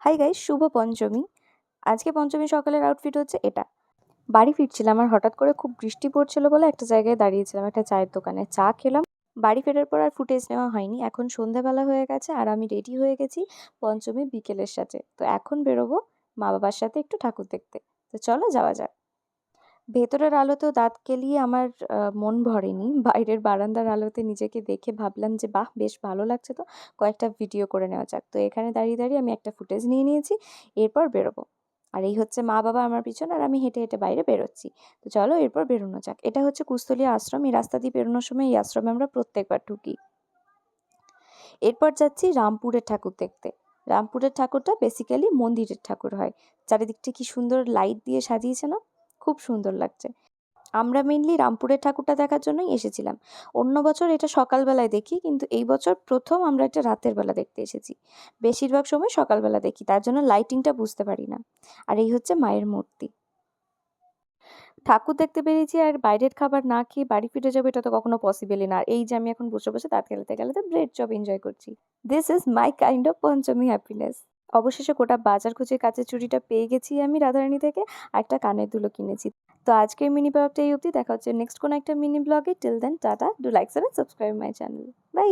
Hi guys, শুভ পঞ্চমী। আজকে পঞ্চমী সকালের outfit হচ্ছে এটা। বাড়ি ফিরছিলাম আর হঠাৎ করে খুব বৃষ্টি পড়ছিল বলে একটা জায়গায় দাঁড়িয়েছিলাম, একটা চায়ের দোকানে চা খেলাম। বাড়ি ফেরার পর আর ফুটেজ নেওয়া হয়নি। এখন সন্ধ্যাবেলা হয়ে গেছে আর আমি রেডি হয়ে গেছি পঞ্চমী বিকেলের সাথে। তো এখন বেরোবো মা বাবার সাথে একটু ঠাকুর দেখতে। তো চলো যাওয়া যাক। ভেতরের আলোতেও দাঁত কেলিয়ে আমার মন ভরেনি। বাইরের বারান্দার আলোতে নিজেকে দেখে ভাবলাম যে বাহ, বেশ ভালো লাগছে, তো কয়েকটা ভিডিও করে নেওয়া যাক। তো এখানে দাঁড়িয়ে দাঁড়িয়ে আমি একটা ফুটেজ নিয়ে নিয়েছি। এরপর বেরোবো। আর এই হচ্ছে মা বাবা আমার পিছনে, আর আমি হেঁটে হেঁটে বাইরে বেরোচ্ছি। তো চলো এরপর বেরোনো যাক। এটা হচ্ছে কুস্তলিয়া আশ্রম। এই রাস্তা দিয়ে বেরোনোর সময় এই আশ্রমে আমরা প্রত্যেকবার ঢুকি। এরপর যাচ্ছি রামপুরের ঠাকুর দেখতে। রামপুরের ঠাকুরটা বেসিক্যালি মন্দিরের ঠাকুর হয়। চারিদিকটা কি সুন্দর লাইট দিয়ে সাজিয়েছে না, খুব সুন্দর লাগছে। আমরা মেনলি রামপুরের ঠাকুরটা দেখার জন্যই এসেছিলাম। অন্য বছর এটা সকালবেলায় দেখি, কিন্তু এই বছর প্রথম আমরা এটা রাতের বেলা দেখতে এসেছি। বেশিরভাগ সময় সকালবেলা দেখি, তার জন্য লাইটিংটা বুঝতে পারি না। আর এই হচ্ছে মায়ের মূর্তি। ঠাকুর দেখতে বেরিয়েছি আর বাইরের খাবার না খেয়ে বাড়ি ফিরে যাবো, এটা তো কখনো পসিবলই না। আর এই যে আমি এখন বসে বসে দাঁত খেলাতে খেলাতে ব্রেড চপ এনজয় করছি। This is my kind of Panchami happiness. অবশেষে গোটা বাজার খুঁজে কাচের চুড়িটা পেয়ে গেছি আমি রাধারানী থেকে। আর একটা কানের দুলও কিনেছি। তো আজকের মিনি ব্লগটা এই অবধি। দেখা হচ্ছে নেক্সট কোনো একটা মিনি ব্লগে। Till then tata, do like, subscribe my channel. By.